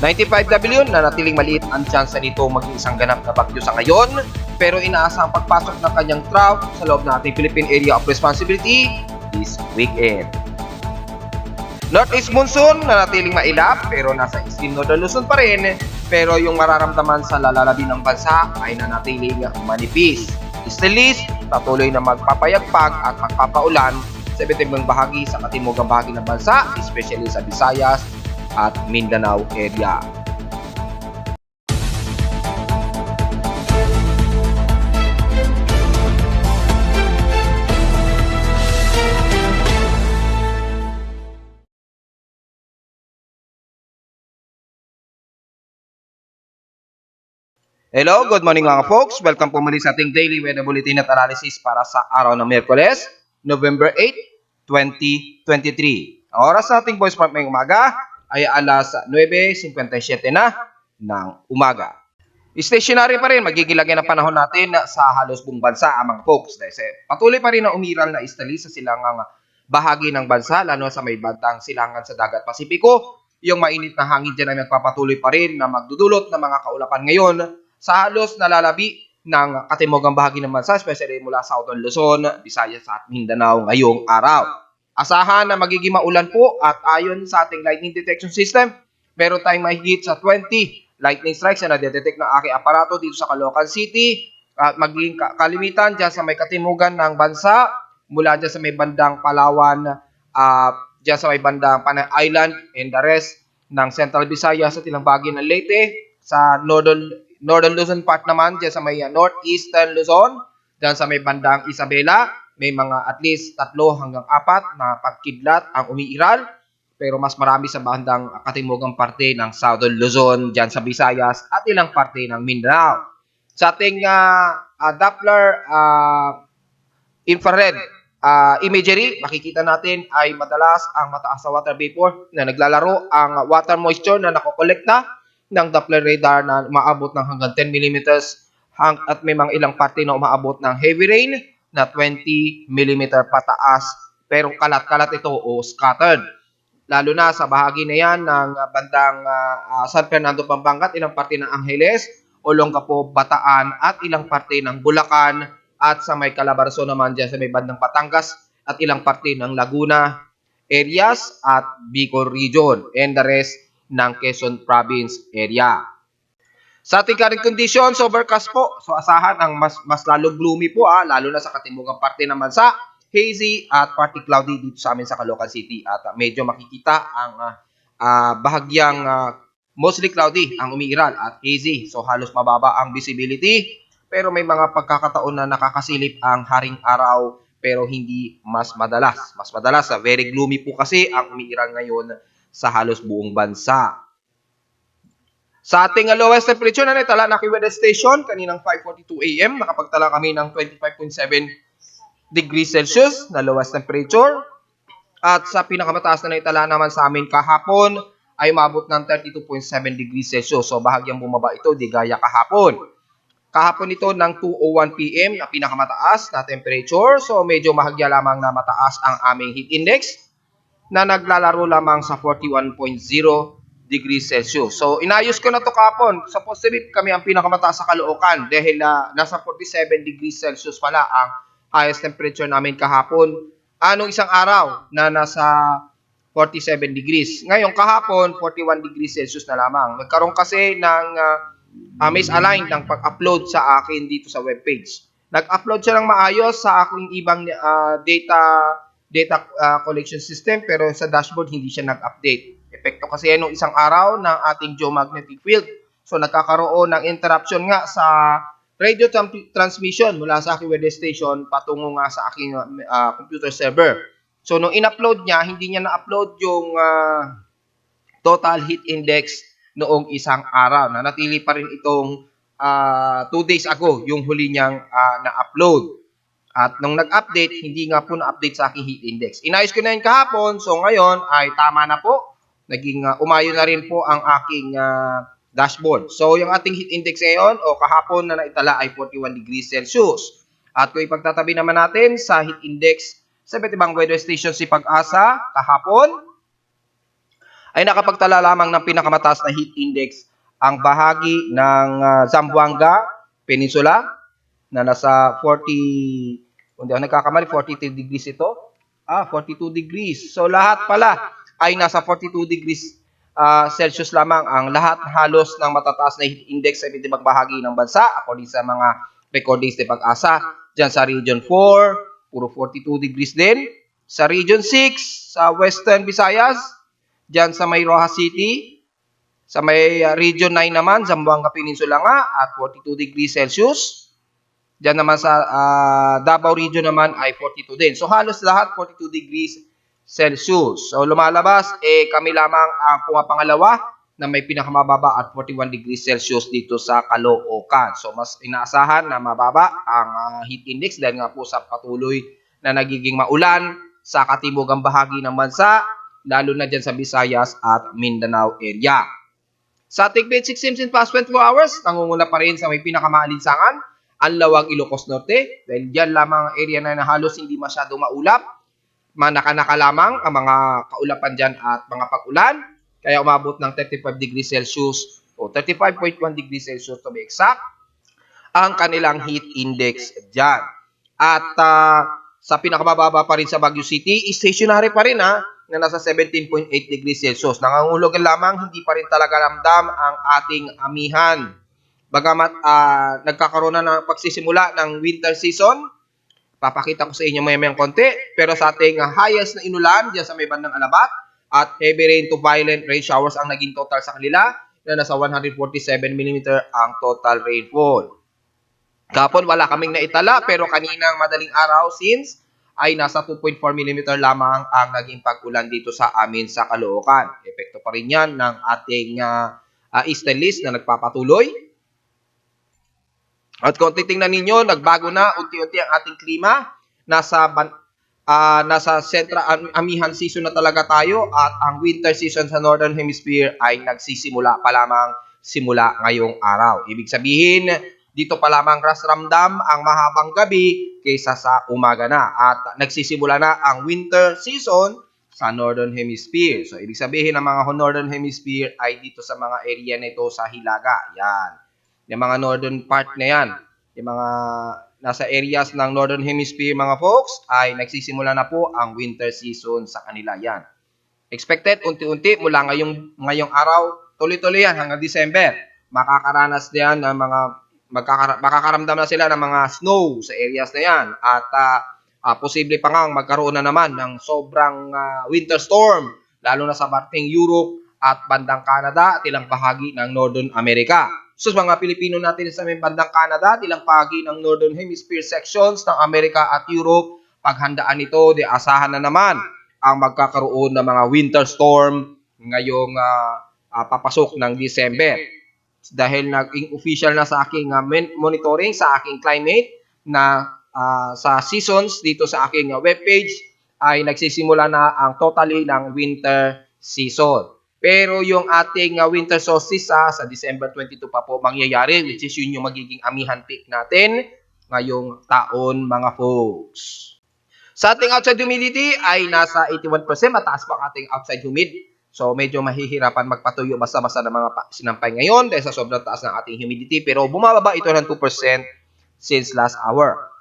95W na natiling maliit ang tsansa nito maging isang ganap na bagyo sa ngayon, pero inaasang pagpasok ng kanyang trough sa loob ng ating Philippine Area of Responsibility this weekend. Northeast monsoon na natiling mailap pero nasa extreme northern Luzon pa rin, pero yung mararamdaman sa lalalabi ng bansa ay nanatiling manipis. Easterlies patuloy na magpapayagpag at magpapaulan sa iba't ibang bahagi sa katimugang bahagi ng bansa, especially sa Visayas at Mindanao area. Hello, good morning mga folks. Welcome po muli sa ating daily weather bulletin at analysis para sa araw ng Miyerkules, November 8, 2023. Ang oras sa ating voice prompt ngayong umaga ay alas 9:57 na ng umaga. Stationary pa rin magiging lagay ng panahon natin sa halos buong bansa mga folks. Dahil patuloy pa rin na umiral na istali sa silangang bahagi ng bansa, lalo sa may bantang silangan sa Dagat Pasipiko. Yung mainit na hangin dyan ay magpapatuloy pa rin na magdudulot ng mga kaulapan ngayon sa halos nalalabi ng katimugang bahagi ng bansa, especially mula Southern Luzon, Visayas at Mindanao ngayong araw. Asahan na magiging maulan po at ayon sa ating lightning detection system, meron tayong mahigit sa 20 lightning strikes na nadedetect ng aking aparato dito sa Caloocan City at magiging kalimitan dyan sa may katimugan ng bansa, mula dyan sa may bandang Palawan, dyan sa may bandang Panay Island and the rest ng Central Visayas at ilang bahagi ng Leyte, sa Northern Luzon part naman, dyan sa may Northeastern Luzon, dyan sa may bandang Isabela, may mga at least 3 hanggang 4 na pagkidlat ang umiiral, pero mas marami sa bandang katimugang parte ng Southern Luzon, dyan sa Visayas at ilang parte ng Mindanao. Sa ating Doppler infrared imagery, makikita natin ay madalas ang mataas na water vapor na naglalaro ang water moisture na nakokolekta ng Doppler radar na umaabot ng hanggang 10 mm at may mga ilang parte na umaabot ng heavy rain na 20 mm pataas, pero kalat-kalat ito o scattered. Lalo na sa bahagi na yan ng bandang San Fernando, Pampanga, ilang parte ng Angeles, Olongapo, Bataan at ilang parte ng Bulacan at sa may Calabarzon naman dyan sa may bandang Batangas at ilang parte ng Laguna areas at Bicol region and the rest ng Quezon province area. Sa ating current conditions, overcast po. So asahan ang mas lalo gloomy po, lalo na sa katimugang parte ng bansa, hazy at partly cloudy dito sa amin sa Caloocan City at medyo makikita ang bahagyang mostly cloudy ang umiiral at hazy. So halos mababa ang visibility, pero may mga pagkakataon na nakakasilip ang haring araw pero hindi mas madalas. Mas madalas, very gloomy po kasi ang umiiral ngayon sa halos buong bansa. Sa ating lowest temperature na naitala na weather station, kaninang 5:42 AM, nakapagtala kami ng 25.7 degrees Celsius na lowest temperature. At sa pinakamataas na naitala naman sa amin kahapon ay umabot ng 32.7 degrees Celsius. So bahagyang bumaba ito, di gaya kahapon. Kahapon ito ng 2:01 PM na pinakamataas na temperature. So medyo mahagya lamang na mataas ang aming heat index na naglalaro lamang sa 41.0 degrees Celsius. So, inayos ko na to kahapon. Sa positive kami ang pinakamataas sa Caloocan dahil nasa 47 degrees Celsius pala ang highest temperature namin kahapon. Anong isang araw na nasa 47 degrees. Ngayon, kahapon, 41 degrees Celsius na lamang. Nagkaroon kasi ng misalign ng pag-upload sa akin dito sa webpage. Nag-upload siya ng maayos sa aking ibang data collection system, pero sa dashboard hindi siya nag-update. Epekto kasi yan ng isang araw ng ating geomagnetic field. So nagkakaroon ng interruption nga sa radio transmission mula sa aking weather station patungo nga sa aking computer server. So nung in-upload niya, hindi niya na-upload yung total heat index noong isang araw. Nanatili pa rin itong 2 days ago yung huli niyang na-upload. At nung nag-update, hindi nga po na-update sa aking heat index. Inayos ko na yun kahapon, so ngayon ay tama na po. Naging umayo na rin po ang aking dashboard. So yung ating heat index ngayon o kahapon na naitala ay 41 degrees Celsius. At kung ipagtatabi naman natin sa heat index sa iba't ibang weather station si Pag-asa kahapon ay nakapagtala lamang ng pinakamataas na heat index ang bahagi ng Zamboanga Peninsula na nasa 40, kung di ako nagkakamali, 43 degrees ito. 42 degrees. So lahat pala ay nasa 42 degrees Celsius lamang ang lahat halos ng matataas na heat index sa iba't ibang bahagi ng bansa according sa mga recordings ni Pag-asa. Diyan sa Region 4, puro 42 degrees din. Sa Region 6, sa Western Visayas, diyan sa may Rojas City. Sa may Region 9 naman, Zamboanga Peninsula nga at 42 degrees Celsius. Diyan naman sa Davao Region naman ay 42 din. So halos lahat 42 degrees Celsius. So lumalabas, kami lamang ang pumapangalawa na may pinakamababa at 41 degrees Celsius dito sa Caloocan. So mas inaasahan na mababa ang heat index dahil nga po sa patuloy na nagiging maulan sa katimugang bahagi ng bansa, lalo na dyan sa Visayas at Mindanao area. Sa ating grade 6 sims in past 24 hours, nangunguna pa rin sa may pinakamaalinsangan, ang Lawag Ilocos Norte. Dahil dyan lamang ang area na halos hindi masyado maulap. Manaka-naka lamang ang mga kaulapan dyan at mga pag-ulan. Kaya umabot ng 35 degrees Celsius o 35.1 degrees Celsius to be exact ang kanilang heat index dyan. At sa pinakamababa pa rin sa Baguio City, stationary pa rin na nasa 17.8 degrees Celsius. Nangangulugan lamang, hindi pa rin talaga ramdam ang ating amihan. Bagamat nagkakaroon na ng pagsisimula ng winter season, papakita ko sa inyo mayang konti, pero sa ating highest na inulan diyan sa may bandang Alabat at heavy rain to violent rain showers ang naging total sa kanila na nasa 147 mm ang total rainfall. Kapon wala kaming naitala pero kaninang madaling araw since ay nasa 2.4 mm lamang ang naging pag-ulan dito sa amin sa Caloocan. Epekto pa rin yan ng ating eastern list na nagpapatuloy. At kung titingnan ninyo, nagbago na unti-unti ang ating klima. Nasa central amihan season na talaga tayo at ang winter season sa Northern Hemisphere ay nagsisimula pa lamang simula ngayong araw. Ibig sabihin, dito pa lamang ramdam ang mahabang gabi kaysa sa umaga na. At nagsisimula na ang winter season sa Northern Hemisphere. So, ibig sabihin ng mga Northern Hemisphere ay dito sa mga area na ito sa Hilaga. Yan. Yung mga northern part na yan, yung mga nasa areas ng Northern Hemisphere mga folks, ay nagsisimula na po ang winter season sa kanila yan. Expected, unti-unti, mula ngayong araw, tuloy-tuloy yan hanggang December. Makakaranas na yan ng mga, makakaramdam na sila ng mga snow sa areas na yan. At posible pa nga magkaroon na naman ng sobrang winter storm, lalo na sa parting Europe at bandang Canada at ilang bahagi ng Northern America. So sa mga Pilipino natin sa may bandang Canada, ilang bahagi ng Northern Hemisphere sections ng Amerika at Europe, paghandaan ito, di asahan na naman ang magkakaroon ng mga winter storm ngayong papasok ng December. Dahil naging official na sa aking monitoring, sa aking climate, na sa seasons dito sa aking webpage, ay nagsisimula na ang totally ng winter season. Pero yung ating winter solstice sa December 22 pa po mangyayari, which is yun yung magiging amihan peak natin ngayong taon mga folks. Sa ating outside humidity ay nasa 81%, mataas pa ang ating outside humid. So medyo mahihirapan magpatuyo basta-basta ng mga sinampay ngayon dahil sa sobrang taas ng ating humidity. Pero bumababa ito ng 2% since last hour.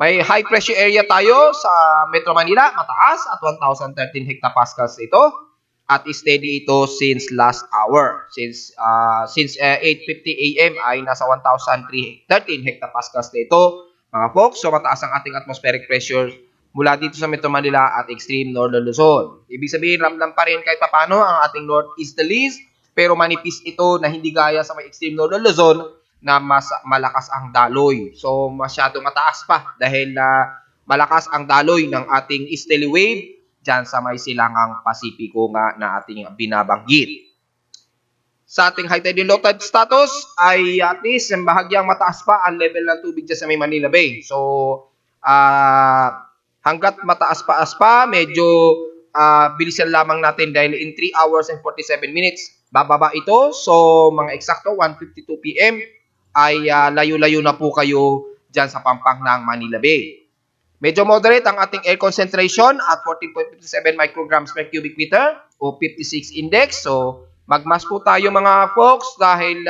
May high pressure area tayo sa Metro Manila, mataas at 1,013 hectopascals ito. At steady ito since last hour. Since 8:50 AM ay nasa 1,013 hectopascals na ito, mga folks. So mataas ang ating atmospheric pressure mula dito sa Metro Manila at extreme northern Luzon. Ibig sabihin, ramdam pa rin kahit papano ang ating northeasterlies, pero manipis ito na hindi gaya sa may extreme northern Luzon na mas malakas ang daloy. So masyado mataas pa dahil malakas ang daloy ng ating easterly wave dyan sa may silangang Pasipiko nga na ating binabanggit. Sa ating high tide and low tide status ay at least bahagyang mataas pa ang level ng tubig dyan sa may Manila Bay. So, hanggat mataas pa, medyo bilisan lamang natin dahil in 3 hours and 47 minutes bababa ito. So, mga eksakto 1:52 PM ay layo-layo na po kayo dyan sa pampang ng Manila Bay. Medyo moderate ang ating air concentration at 14.57 micrograms per cubic meter. o 56 index. So, magmas po tayo mga folks dahil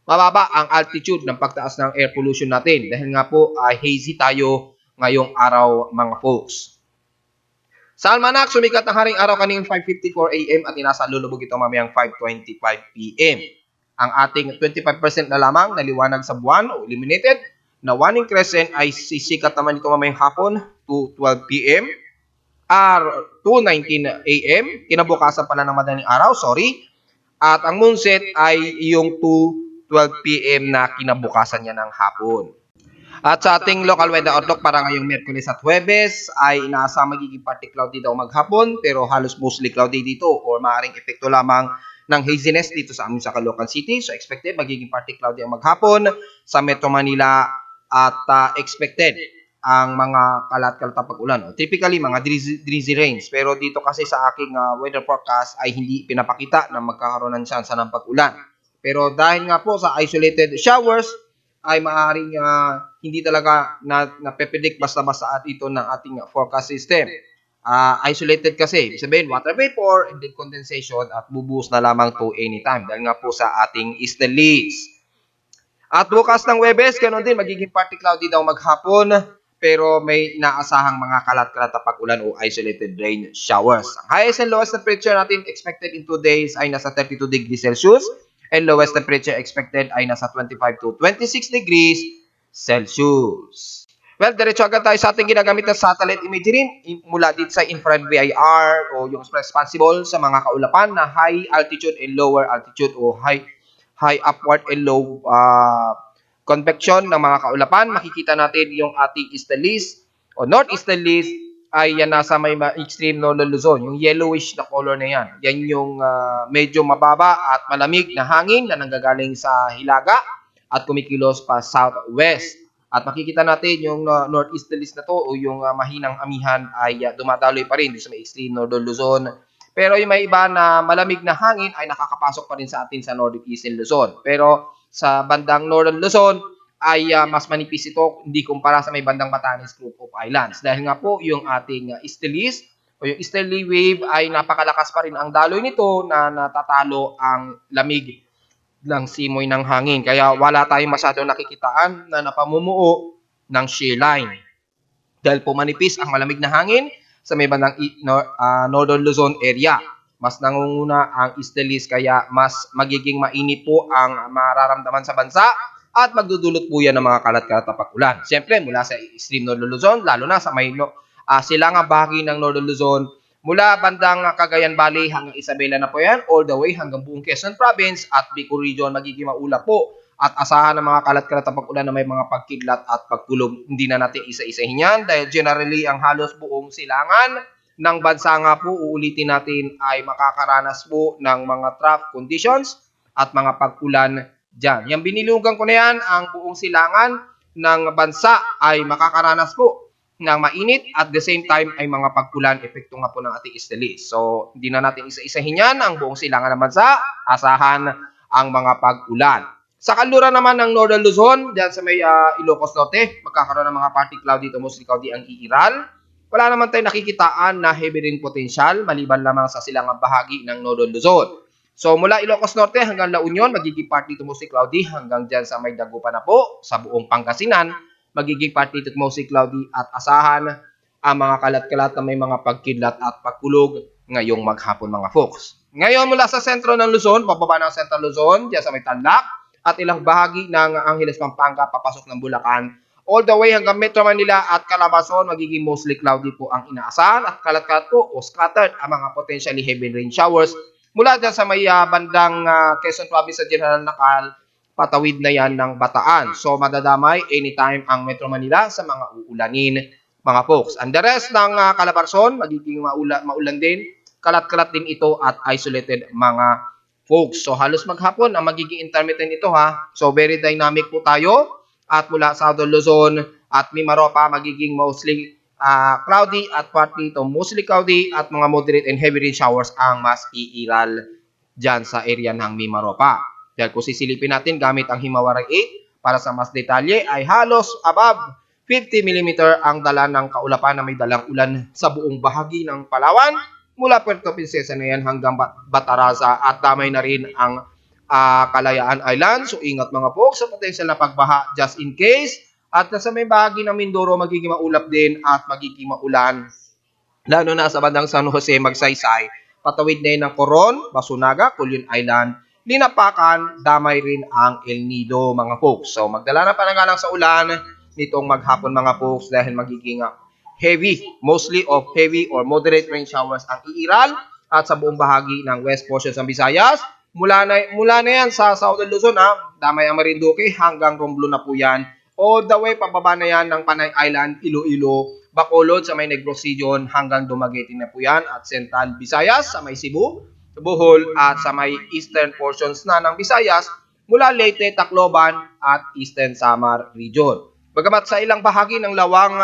mababa ang altitude ng pagtaas ng air pollution natin. Dahil nga po hazy tayo ngayong araw mga folks. Sa almanac, sumikat ang haring araw kaning 5:54 AM at inasa lulubog ito mamayang 5:25 PM. Ang ating 25% na lamang na liwanag sa buwan o illuminated na waning crescent ay sisikat naman ito mamayang hapon 2:12 PM. 2:19 AM, kinabukasan pala ng madaling araw, sorry. At ang moonset ay yung 2:12 PM na kinabukasan niya ng hapon. At sa ating local weather outlook para ngayong Miyerkules at Huwebes ay inaasang magiging partly cloudy daw maghapon pero halos mostly cloudy dito or maaaring epekto lamang ng haziness dito sa amin sa Caloocan City. So expected magiging partly cloudy ang maghapon sa Metro Manila at expected ang mga kalat-kalat na pag-ulan. Typically mga drizzly rains pero dito kasi sa aking weather forecast ay hindi pinapakita na magkakaroon ng chance ng pag-ulan. Pero dahil nga po sa isolated showers ay maaaring hindi talaga nape-predict basta-basta at ito ng ating forecast system. Isolated kasi, ibig sabihin water vapor and then condensation at bubuhos na lamang to anytime dahil nga po sa ating easterlies. At bukas ng Huwebes, ganoon din, magiging partly cloudy daw maghapon pero may inaasahang mga kalat-kalat na pag-ulan o isolated rain showers. Ang highest and lowest temperature natin expected in 2 days ay nasa 32 degrees Celsius and lowest temperature expected ay nasa 25 to 26 degrees Celsius. Well, diretso agad tayo sa ating ginagamit na satellite imagery mula dito sa infrared VIR o yung responsible sa mga kaulapan na high altitude and lower altitude o high upward and low convection ng mga kaulapan. Makikita natin yung ating easterlies o northeasterlies ay yan nasa may extreme northern Luzon. Yung yellowish na color na yan. Yan yung medyo mababa at malamig na hangin na nanggagaling sa hilaga at kumikilos pa southwest. At makikita natin yung northeasterlies na to o yung mahinang amihan ay dumadaloy pa rin sa may extreme northern Luzon. Pero yung may iba na malamig na hangin ay nakakapasok pa rin sa atin sa northeastern Luzon. Pero sa bandang northern Luzon ay mas manipis ito hindi kumpara sa may bandang Batanes Group of Islands. Dahil nga po yung ating easterlies o yung easterly wave ay napakalakas pa rin ang daloy nito na natatalo ang lamig ng simoy ng hangin. Kaya wala tayong masyadong nakikitaan na napamumuo ng shear line. Dahil po manipis ang malamig na hangin sa may bandang northern Luzon area. Mas nangunguna ang easterlies kaya mas magiging mainit po ang mararamdaman sa bansa at magdudulot po yan ng mga kalat-kalat na pag-ulan. Siyempre, mula sa extreme northern Luzon, lalo na sa may silangang bahagi ng northern Luzon, mula bandang Cagayan Valley hanggang Isabela na po yan, all the way hanggang buong Quezon Province at Bicol Region magiging maulap po. At asahan ng mga kalat-kalat na pag-ulan na may mga pagkidlat at pagkulog. Hindi na natin isa-isahin yan dahil generally ang halos buong silangan ng bansa nga po, uulitin natin, ay makakaranas po ng mga trough conditions at mga pag-ulan dyan. Yung binilugan ko na yan, ang buong silangan ng bansa ay makakaranas po ng mainit at the same time ay mga pag-ulan epekto nga po ng ating easterlies. So, hindi na natin isa-isahin yan, ang buong silangan ng bansa, asahan ang mga pag-ulan. Sa kanluran naman ng Northern Luzon, dyan sa may Ilocos Norte, magkakaroon ng mga partly cloudy to mostly cloudy ang iiral. Wala naman tayong nakikitaan na heavy rain potential maliban lamang sa silangang bahagi ng Northern Luzon. So mula Ilocos Norte hanggang La Union, magiging partly to mostly cloudy hanggang dyan sa may Dagupan na po, sa buong Pangasinan, magiging partly to mostly cloudy at asahan ang mga kalat-kalat na may mga pagkidlat at pagkulog ngayong maghapon mga folks. Ngayon mula sa sentro ng Luzon, pababa ng Central Luzon, dyan sa may Tarlac, at ilang bahagi ng Angeles, Pampanga, papasok ng Bulacan, all the way hanggang Metro Manila at Calabarzon, magiging mostly cloudy po ang inaasahan at kalat-kalat po o scattered ang mga potentially heavy rain showers mula dyan sa may bandang Quezon Province sa General Nakal, patawid na yan ng Bataan. So madadamay anytime ang Metro Manila sa mga uulanin mga folks. And the rest ng Calabarzon, magiging maulan din, kalat-kalat din ito at isolated mga folks. So halos maghapon ang magiging intermittent ito ha. So very dynamic po tayo. At mula Southern Luzon at Mimaropa magiging mostly cloudy at partly to mostly cloudy at mga moderate and heavy rain showers ang mas iiral dyan sa area ng Mimaropa. Dahil kung sisilipin natin gamit ang Himawari 8 para sa mas detalye ay halos above 50 mm ang dala ng kaulapan na may dalang ulan sa buong bahagi ng Palawan, mula Puerto Princesa na yan hanggang Batarasa at damay na rin ang Kalayaan Island. So ingat mga folks sa potensyal na pagbaha just in case. At nasa may bahagi ng Mindoro magiging maulap din at magiging maulan. Lalo na sa bandang San Jose, Magsaysay, patawid na yun ng Coron, Basunaga, Culion Island, Linapakan, damay rin ang El Nido mga folks. So magdala na panagalang sa ulan nitong maghapon mga folks dahil magiging heavy, mostly of heavy or moderate rain showers ang iiral at sa buong bahagi ng west portion ng Visayas. Mula na yan sa Southern Luzon damay ang Marinduque hanggang Romblon na po yan. All the way pababa na yan ng Panay Island, Iloilo, Bacolod sa may Negros Region hanggang Dumaguete na po yan at Central Visayas sa may Cebu, Bohol at sa may eastern portions na ng Visayas mula Leyte, Tacloban at Eastern Samar Region. Bagamat sa ilang bahagi ng lawang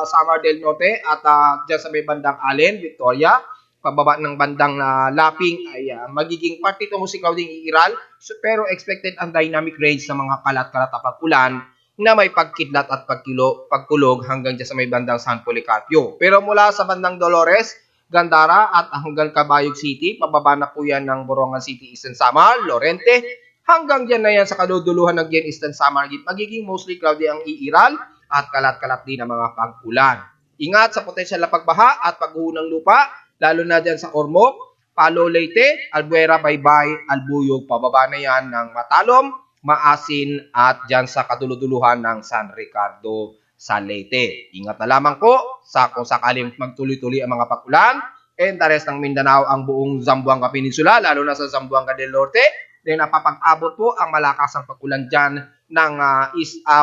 Samar del Norte at dyan sa may bandang Allen, Victoria, pababa ng bandang Laping ay magiging parte itong musikaw ding iiral. So, pero expected ang dynamic range ng mga kalat-kalat at pag-ulan na may pagkidlat at pagkulog hanggang dyan sa may bandang San Policarpio. Pero mula sa bandang Dolores, Gandara at hanggang Cabayog City, pababa na po yan ng Borongan City, Eastern Samar, Lorente, hanggang dyan na yan sa kaduduluhan ng Gen Eastern Samar, magiging mostly cloudy ang iiral at kalat-kalat din ang mga pag-ulan. Ingat sa potensyal na pagbaha at pagguho ng lupa, lalo na dyan sa Ormoc, Palo, Leyte, Albuera, Baybay, Albuyog, pababa na yan ng Matalom, Maasin at dyan sa kaduluduluhan ng San Ricardo sa Leyte. Ingat na lamang po sa kung sakaling magtuloy-tuloy ang mga pag-ulan and the rest ng Mindanao ang buong Zamboanga Peninsula, lalo na sa Zamboanga del Norte. Then napapag-abot po ang malakasang pag-ulan dyan ng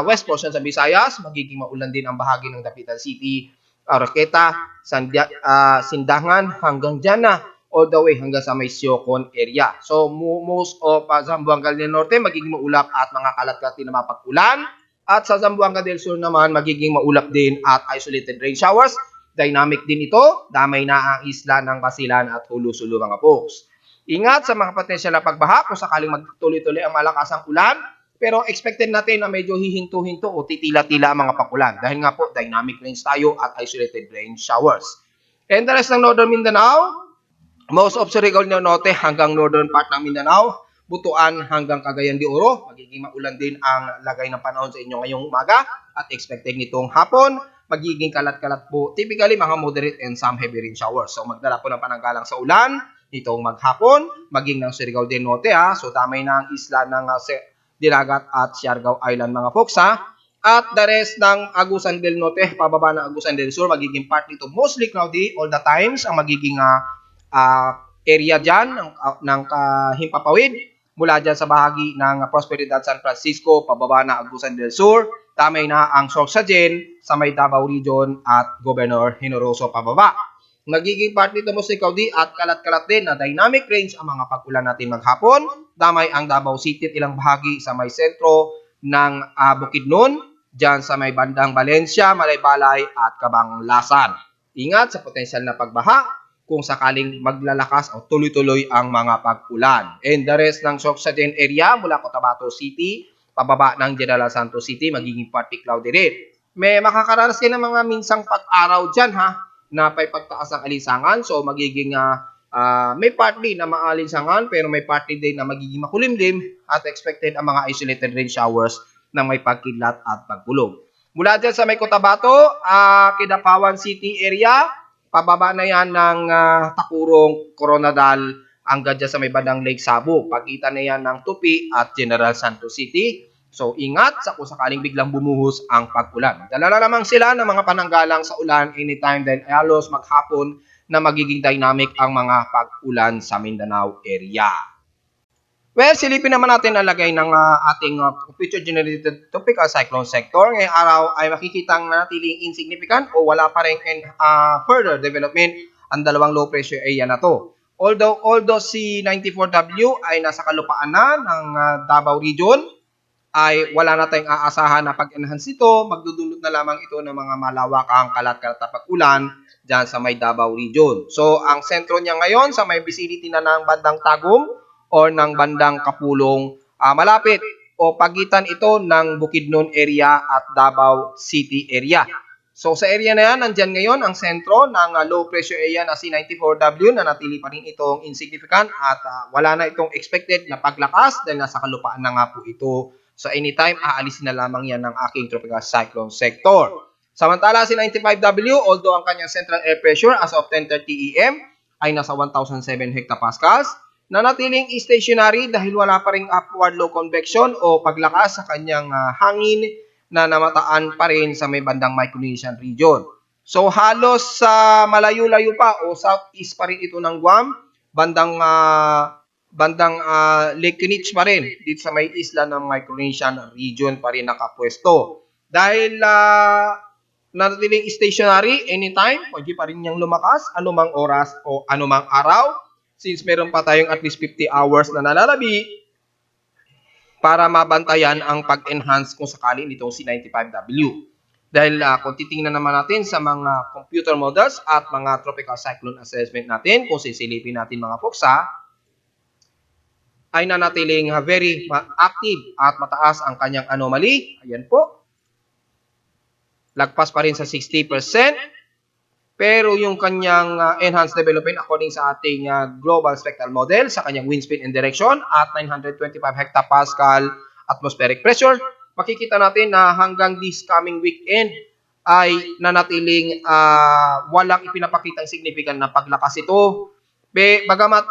west portion sa Visayas. Magiging maulan din ang bahagi ng Dapitan City, Oroqueta, Sindangan hanggang dyan na all the way hanggang sa may Siocon area. So most of Zamboanga del Norte magiging maulap at mga kalat-kalat din na mapag-ulan. At sa Zamboanga del Sur naman magiging maulap din at isolated rain showers. Dynamic din ito. Damay na ang isla ng Basilan at Hulu-Sulu mga folks. Ingat sa mga potensyal na pagbaha kung sakaling magtuloy-tuloy ang malakasang ulan. Pero expected natin na medyo hihinto-hinto o titila-tila ang mga pakulan. Dahil nga po dynamic range tayo at isolated rain showers. And the rest ng Northern Mindanao, most of Surigao del Norte hanggang northern part ng Mindanao, Butuan hanggang Cagayan de Oro, magiging maulan din ang lagay ng panahon sa inyo ngayong umaga at expected nitong hapon, magiging kalat-kalat po, typically mga moderate and some heavy rain showers. So magdala po ng pananggalang sa ulan nitong maghapon, maging ng Surigao del Norte so damay na ang isla ng Diragat at Siargao Island mga folks At the rest ng Agusan del Norte, pababa ng Agusan del Sur, magiging part nito mostly cloudy all the times ang magiging area dyan ng Himpapawid. Mula dyan sa bahagi ng Prosperidad San Francisco, pababa na Agusan del Sur, tamay na ang Sorsogen sa may Davao Region at Governor Generoso pababa. Magiging part nito mo si cloudy at kalat-kalat din na dynamic range ang mga pag-ulan natin maghapon. Damay ang Davao City at ilang bahagi sa may sentro ng Bukidnon, dyan sa may bandang Valencia, Malaybalay at Cabanglasan. Ingat sa potensyal na pagbaha kung sakaling maglalakas o tuloy-tuloy ang mga pag-ulan. And the rest ng Sorsogen area mula Cotabato City, pababa ng General Santos City, magiging partly cloudy rin. May makakaranas din ng mga minsang pag-araw dyan na may pagtaas ng alinsangan. So magiging may partly na maalinsangan pero may partly din na magiging makulimlim at expected ang mga isolated rain showers na may pagkidlat at pagkulog. Mula dyan sa may Cotabato, Kidapawan City area, pababa na yan ng Takurong, Coronadal, hanggang dyan sa may bandang Lake Sabu. Pagitan na yan ng Tupi at General Santos City. So ingat sa kung sakaling biglang bumuhos ang pag-ulan. Dala na lamang sila ng mga pananggalang sa ulan anytime dahil halos maghapon na magiging dynamic ang mga pag-ulan sa Mindanao area. Well, silipin naman natin ang lagay ng ating future generated tropical cyclone sector. Ngayong araw ay makikitang nanatiling insignificant o wala pa rin further development ang dalawang low pressure area na to. Although si 94W ay nasa kalupaan na ng Davao Region, ay wala na tayong aasahan na pag-enhance ito, magdudulot na lamang ito ng mga malawakang kalat-kalat na pag-ulan dyan sa may Davao Region. So, ang sentro niya ngayon sa may vicinity na ng bandang Tagum o ng bandang Kapulong, malapit o pagitan ito ng Bukidnon area at Davao City area. So sa area na yan, nandyan ngayon ang sentro ng low pressure area na C94W na natili pa rin itong insignificant at wala na itong expected na paglakas dahil nasa kalupaan na nga po ito. So anytime, aalisin na lamang yan ng aking tropical cyclone sector. Samantala si 95W, although ang kanyang central air pressure as of 10:30 AM ay nasa 1,007 hectopascals, nanatiling stationary dahil wala pa ring upward low convection o paglakas sa kanyang hangin na namataan pa rin sa may bandang Micronesian region. So halos sa malayo-layo pa o southeast pa rin ito ng Guam, bandang Lake Kunich pa rin dito sa may isla ng Micronesian region pa rin nakapwesto. Dahil nanatiling stationary anytime, pwede pa rin niyang lumakas anumang oras o anumang araw since meron pa tayong at least 50 hours na nalalabi para mabantayan ang pag-enhance kung sakali nitong C95W. Dahil kung titingnan naman natin sa mga computer models at mga tropical cyclone assessment natin, kung sisilipin natin mga poksa, ay nanatiling very active at mataas ang kanyang anomaly. Ayan po. Lagpas pa rin sa 60%. Pero yung kanyang enhanced development according sa ating global spectral model sa kanyang wind speed and direction at 925 hectopascal atmospheric pressure, makikita natin na hanggang this coming weekend ay nanatiling walang ipinapakitang significant na paglakas ito. Bagamat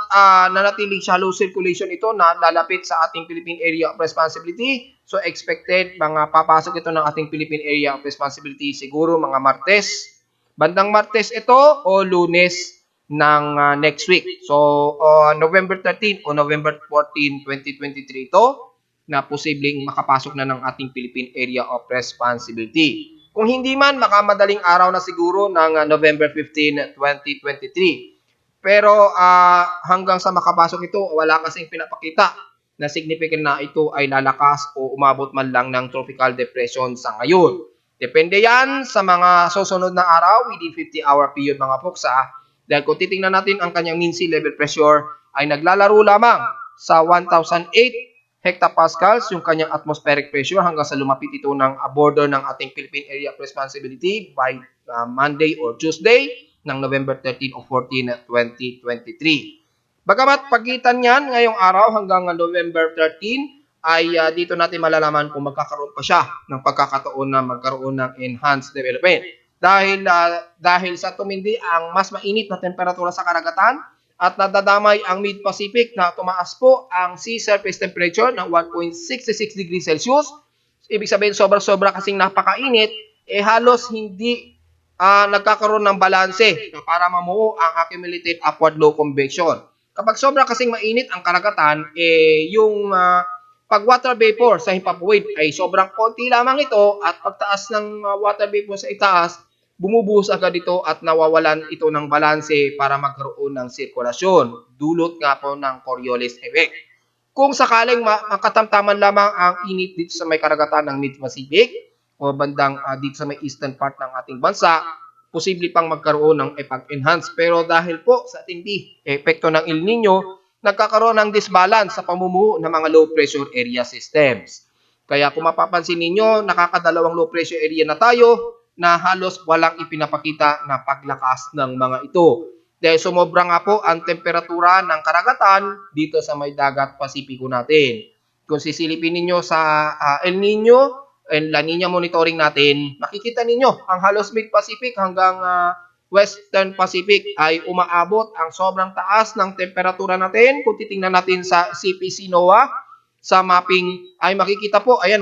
nanatiling shallow circulation ito na lalapit sa ating Philippine Area of Responsibility, so expected mga papasok ito ng ating Philippine Area of Responsibility siguro mga Martes. Bandang Martes ito o Lunes ng next week. So, November 13 o November 14, 2023 ito na posibleng makapasok na ng ating Philippine Area of Responsibility. Kung hindi man, makamadaling araw na siguro ng November 15, 2023. Pero hanggang sa makapasok ito, wala kasing pinapakita na significant na ito ay lalakas o umabot man lang ng tropical depression sa ngayon. Depende yan sa mga susunod na araw within 50-hour period mga poksa. Dahil kung titingnan natin ang kanyang mean sea level pressure ay naglalaro lamang sa 1,008 hectopascals yung kanyang atmospheric pressure hanggang sa lumapit ito ng border ng ating Philippine Area of Responsibility by Monday or Tuesday ng November 13 o 14, 2023. Bagamat pagitan yan ngayong araw hanggang November 13, ay dito natin malalaman kung magkakaroon pa siya ng pagkakataon na magkaroon ng enhanced development. Dahil sa tumindi ang mas mainit na temperatura sa karagatan at nadadamay ang Mid-Pacific na tumaas po ang sea surface temperature ng 1.66 degrees Celsius. Ibig sabihin sobra-sobra kasing napakainit, halos hindi nagkakaroon ng balanse para mamuo ang accumulated upward low convection. Kapag sobra kasing mainit ang karagatan, yung pag water vapor sa himpapawid ay sobrang konti lamang ito at pagtaas ng water vapor sa itaas, bumubuhos agad ito at nawawalan ito ng balanse para magkaroon ng sirkulasyon. Dulot nga po ng Coriolis effect. Kung sakaling makatamtaman lamang ang init dito sa may karagatan ng Mid-Pacific o bandang dito sa may eastern part ng ating bansa, posible pang magkaroon ng pag-enhance. Pero dahil po sa tindi epekto ng El Nino, nagkakaroon ng disbalance sa pamumuo ng mga low pressure area systems. Kaya kung mapapansin ninyo, nakakadalawang low pressure area na tayo na halos walang ipinapakita na paglakas ng mga ito. Dahil sumobra nga po ang temperatura ng karagatan dito sa may dagat Pasipiko natin. Kung sisilipin ninyo sa El Nino and La Nina monitoring natin, makikita ninyo ang halos Mid-Pacific hanggang Western Pacific ay umaabot ang sobrang taas ng temperatura natin. Kung titingnan natin sa CPC NOAA, sa mapping ay makikita po, ayan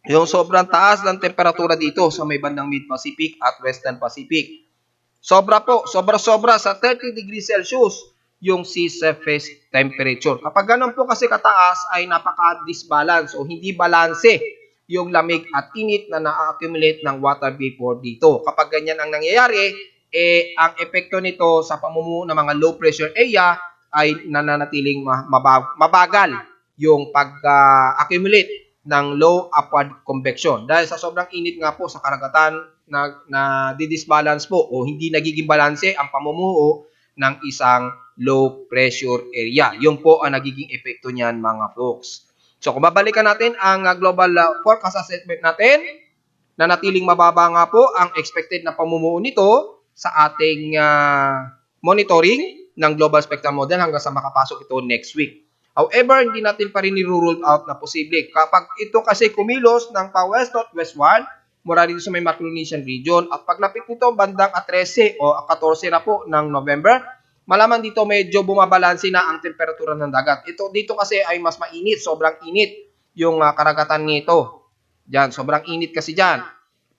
yung sobrang taas ng temperatura dito sa may bandang Mid-Pacific at Western Pacific. Sobra po, sobra-sobra sa 30 degrees Celsius yung sea surface temperature. Kapag ganun po kasi kataas ay napaka-disbalance o hindi balanse yung lamig at init na na-accumulate ng water vapor dito. Kapag ganyan ang nangyayari, ang epekto nito sa pamumuo ng mga low pressure area ay nananatiling mabagal yung pag-accumulate ng low upward convection. Dahil sa sobrang init nga po sa karagatan na di-disbalance po o hindi nagiging balanse ang pamumuo ng isang low pressure area. Yun po ang nagiging epekto niyan mga folks. So kung babalikan natin ang global forecast assessment natin, Nanatiling mababa nga po ang expected na pamumuo nito sa ating monitoring ng global spectral model hanggang sa makapasok ito next week. However, hindi natin pa rin ni-rule out na posible. Kapag ito kasi kumilos ng pa-west-northwestward, mula dito sa may Micronesian region, at paglapit nito bandang 13 o 14 na po ng November, malaman dito medyo bumabalanse na ang temperatura ng dagat. Dito kasi ay mas mainit, sobrang init yung karagatan nito. Diyan, sobrang init kasi diyan.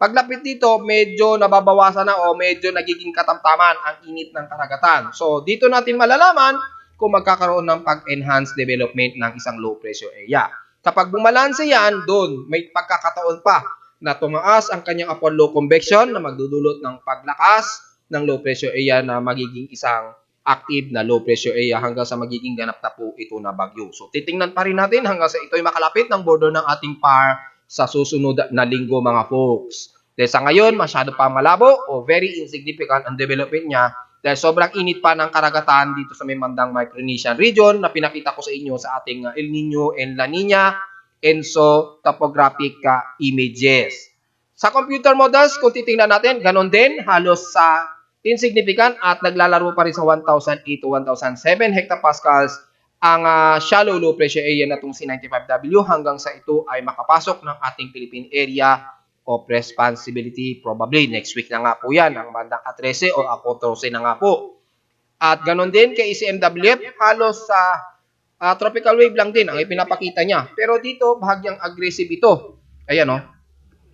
Paglapit dito, medyo nababawasan na o medyo nagiging katamtaman ang init ng karagatan. So, dito natin malalaman kung magkakaroon ng pag-enhance development ng isang low pressure area. Kapag bumalanse yan, doon may pagkakataon pa na tumaas ang kanyang upward low convection na magdudulot ng paglakas ng low pressure area na magiging isang active na low pressure area hanggang sa magiging ganap na po ito na bagyo. So, titingnan pa rin natin hanggang sa ito'y makalapit ng border ng ating PAR sa susunod na linggo mga folks. Dahil sa ngayon, masyado pa malabo o very insignificant ang development niya dahil sobrang init pa ng karagatan dito sa may bandang Micronesian region na pinakita ko sa inyo sa ating El Nino and La Nina ENSO topographic images. Sa computer models, kung titingnan natin, ganon din, halos sa insignificant at naglalaro pa rin sa 1,008 to 1,007 hectopascals ang shallow low pressure area na itong C95W hanggang sa ito ay makapasok ng ating Philippine area of responsibility probably next week na nga po yan, ang bandang 13 o 14 na nga po. At ganon din kay ECMWF, halos sa tropical wave lang din ang ipinapakita niya. Pero dito, bahagyang aggressive ito. Ayan o,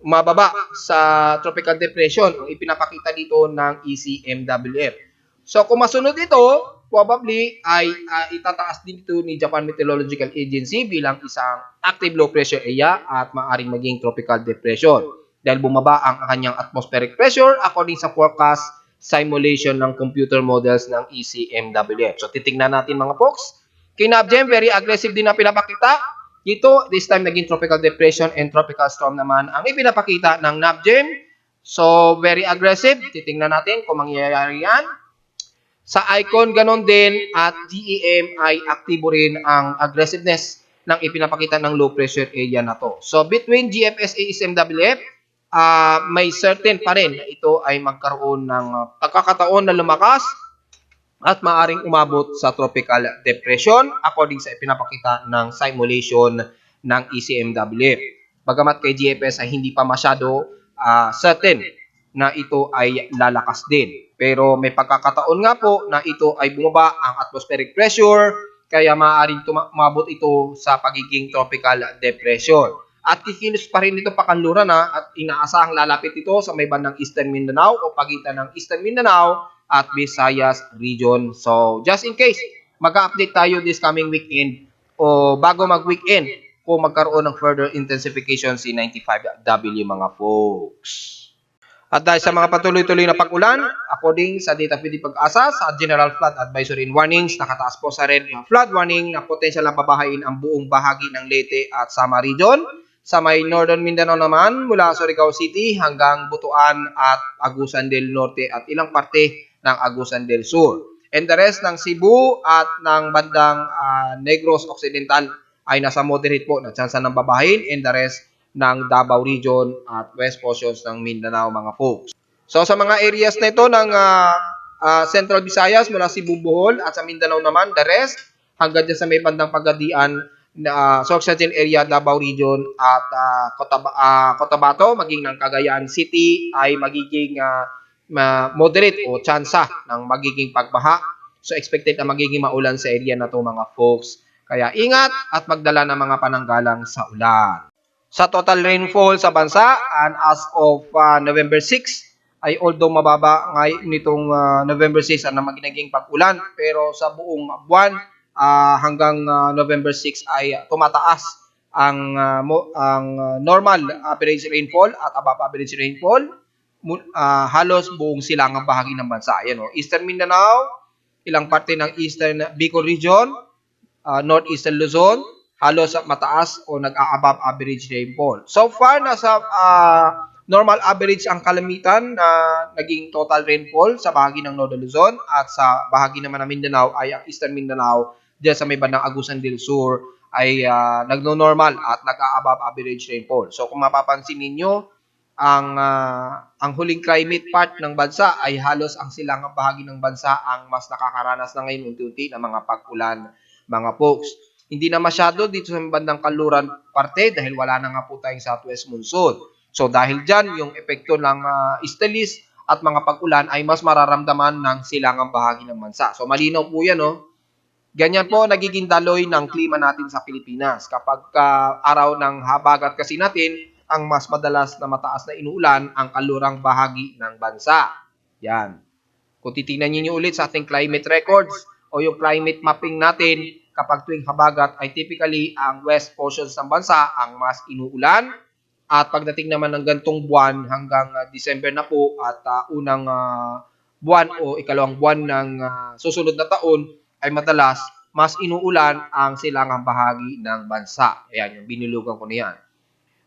mababa sa tropical depression ang ipinapakita dito ng ECMWF. So kung masunod ito, probably ay itataas din ito ni Japan Meteorological Agency bilang isang active low pressure area at maaaring maging tropical depression dahil bumaba ang kanyang atmospheric pressure according sa forecast simulation ng computer models ng ECMWF. So titingnan natin mga folks. Kay NABGEM, very aggressive din na pinapakita. Dito, this time naging tropical depression and tropical storm naman ang ipinapakita ng NABGEM. So, very aggressive. Titingnan natin kung mangyayari yan. Sa icon, ganon din. At GEM ay aktibo rin ang aggressiveness ng ipinapakita ng low pressure area na to. So, between GFSA SMWF, may certain pa rin na ito ay magkaroon ng pagkakataon na lumakas at maaring umabot sa tropical depression according sa ipinapakita ng simulation ng ECMWF. Bagamat kay GFS ay hindi pa masyado certain na ito ay lalakas din. Pero may pagkakataon nga po na ito ay bumaba ang atmospheric pressure kaya maaaring umabot ito sa pagiging tropical depression. At kikilos pa rin ito pakanluran at inaasahang lalapit ito sa may bandang Eastern Mindanao o pagitan ng Eastern Mindanao at Visayas region. So, just in case, mag-update tayo this coming weekend o bago mag-weekend kung magkaroon ng further intensification si 95W mga folks. At dahil sa mga patuloy-tuloy na pag-ulan, according sa data feed Pag-asa sa General Flood Advisory and Warnings, nakataas po sa red flood warning na potensyal na babahain ang buong bahagi ng Leyte at Samar region. Sa may Northern Mindanao naman, mula Surigao City hanggang Butuan at Agusan del Norte at ilang parte ng Agusan del Sur. And the rest ng Cebu at ng bandang Negros Occidental ay nasa moderate po na tsansa ng babahin, and the rest ng Davao Region at west portions ng Mindanao mga folks. So sa mga areas na ito ng Central Visayas mula Cebu, Bohol at sa Mindanao naman, the rest hanggang dyan sa may bandang Pagadian na Sorsogon area, Davao Region at Cotabato, maging ng Cagayan City ay magiging moderate o tsansa ng magiging pagbaha. So expected na magiging maulan sa area na to mga folks. Kaya ingat at magdala ng mga pananggalang sa ulan. Sa total rainfall sa bansa, and as of November 6, ay although mababa nitong November 6 na magiging pag-ulan, pero sa buong buwan hanggang November 6 ay tumataas ang normal average rainfall at above average rainfall halos buong silangang bahagi ng bansa. Ayan, Eastern Mindanao, ilang parte ng Eastern Bicol Region, Northeastern Luzon, halos mataas o nag-a-above average rainfall. So far, nasa normal average ang kalamitan na naging total rainfall sa bahagi ng Northern Luzon at sa bahagi naman ng Mindanao ay ang Eastern Mindanao diyan sa may bandang Agusan del Sur ay nagno-normal at nag-a-above average rainfall. So kung mapapansin ninyo, ang huling climate part ng bansa ay halos ang silangang bahagi ng bansa ang mas nakakaranas na ngayon unti-unti ng mga pag-ulan, mga folks. Hindi na masyado dito sa bandang kanluran parte dahil wala na nga po tayong southwest monsoon. So dahil dyan, yung epekto ng istalis at mga pag-ulan ay mas mararamdaman ng silangang bahagi ng bansa. So malinaw po yan, no? Ganyan po nagiging daloy ng klima natin sa Pilipinas. Kapag araw ng habagat kasi natin, ang mas madalas na mataas na inuulan ang kalurang bahagi ng bansa. Yan. Kung titingnan niyo ulit sa ating climate records o yung climate mapping natin, kapag tuwing habagat ay typically ang west portions ng bansa ang mas inuulan. At pagdating naman ng gantong buwan hanggang December na po at unang buwan o ikalawang buwan ng susunod na taon ay madalas mas inuulan ang silangang bahagi ng bansa. Ayan, yung binulugan ko na yan.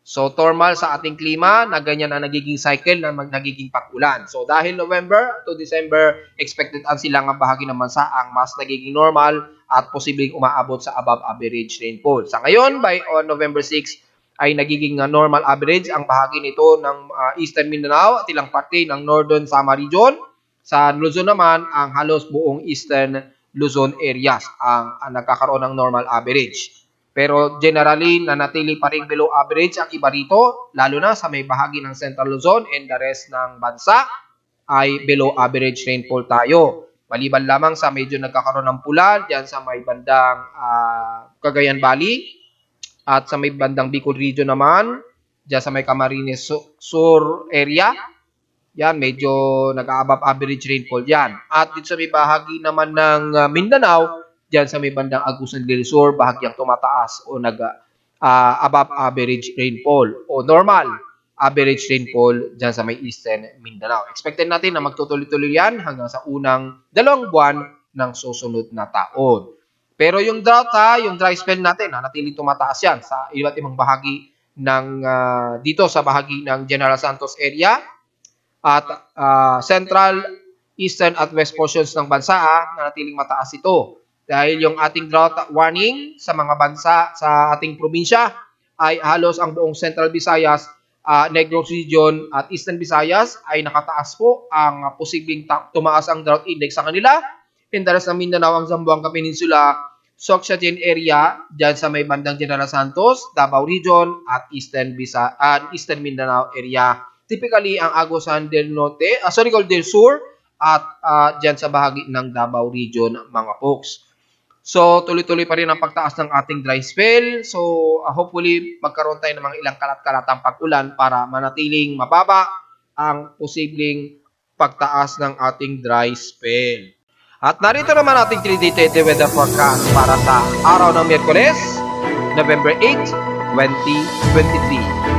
So, normal sa ating klima na ganyan ang nagiging cycle na nagiging pag-ulan. So, dahil November to December, expected ang silangang bahagi ng bansa ang mas nagiging normal at posibleng umaabot sa above average rainfall. Sa ngayon, by November 6, ay nagiging normal average ang bahagi nito ng Eastern Mindanao at ilang parte ng Northern Samar Region. Sa Luzon naman, ang halos buong Eastern Luzon areas ang nagkakaroon ng normal average. Pero generally, nanatili pa rin below average ang iba rito, lalo na sa may bahagi ng Central Luzon and the rest ng bansa ay below average rainfall tayo. Maliban lamang sa medyo nagkakaroon ng pula dyan sa may bandang Cagayan Valley at sa may bandang Bicol region naman, dyan sa may Camarines Sur area, yan, medyo nag-above average rainfall yan. At dito sa may bahagi naman ng Mindanao, diyan sa may bandang Agusan del Sur, bahagyang tumataas o above average rainfall o normal average rainfall diyan sa may Eastern Mindanao. Expected natin na magtutuloy-tuloy yan hanggang sa unang 2 buwan ng susunod na taon. Pero yung drought, yung dry spell natin, nanatiling tumataas yan sa iba't ibang bahagi ng dito sa bahagi ng General Santos area at Central, Eastern at West portions ng bansa, nanatiling mataas ito. Dahil yung ating drought warning sa mga bansa sa ating probinsya ay halos ang buong Central Visayas, Negros Region at Eastern Visayas ay nakataas po ang posibleng tumaas ang drought index sa kanila. In the rest ng Mindanao, ang Zamboanga Peninsula, Soxagen area, dyan sa may bandang General Santos, Davao Region at Eastern Mindanao area. Typically, ang Agusan del Norte, del Sur at dyan sa bahagi ng Davao Region, mga folks. So, tuloy-tuloy pa rin ang pagtaas ng ating dry spell. So, hopefully, magkaroon tayo ng mga ilang kalat-kalatang pag-ulan para manatiling mababa ang posibleng pagtaas ng ating dry spell. At narito naman ating 3D weather forecast para sa araw ng Miyerkules, November 8, 2023.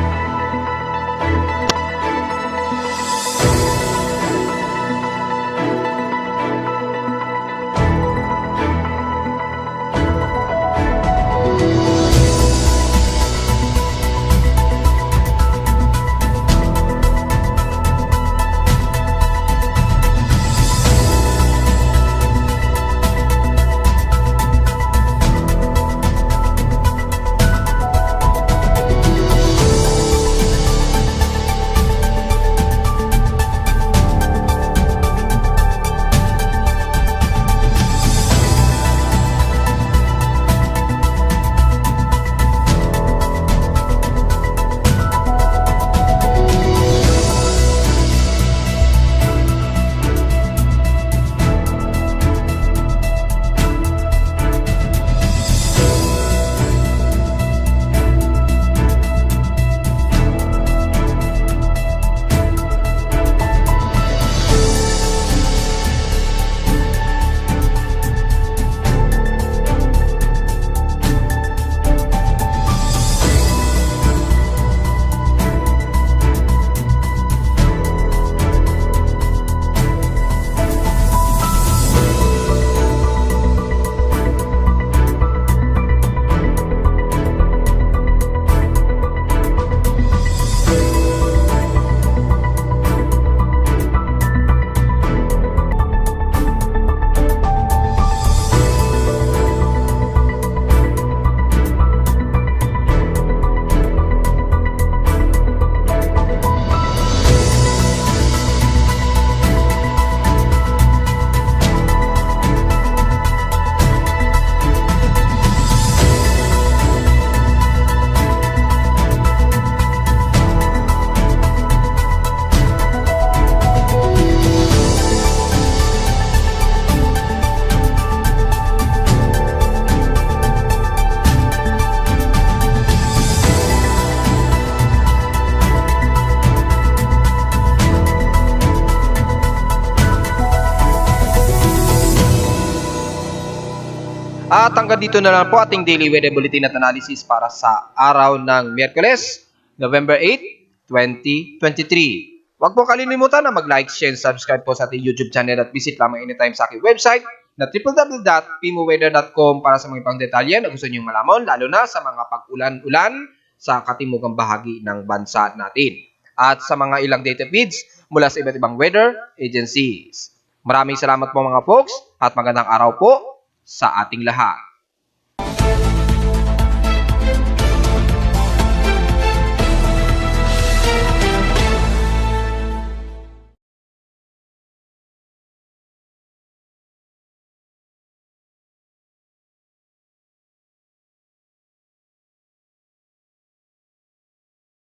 At hanggang dito na lang po ating daily weather bulletin at analysis para sa araw ng Miyerkules, November 8, 2023. Huwag po kalilimutan na mag-like, share, and subscribe po sa ating YouTube channel at visit lamang anytime sa aking website na www.pimoweather.com para sa mga ibang detalye na gusto nyo malaman, lalo na sa mga pag-ulan-ulan sa katimugang bahagi ng bansa natin. At sa mga ilang data feeds mula sa iba't ibang weather agencies. Maraming salamat po mga folks at magandang araw po sa ating lahat.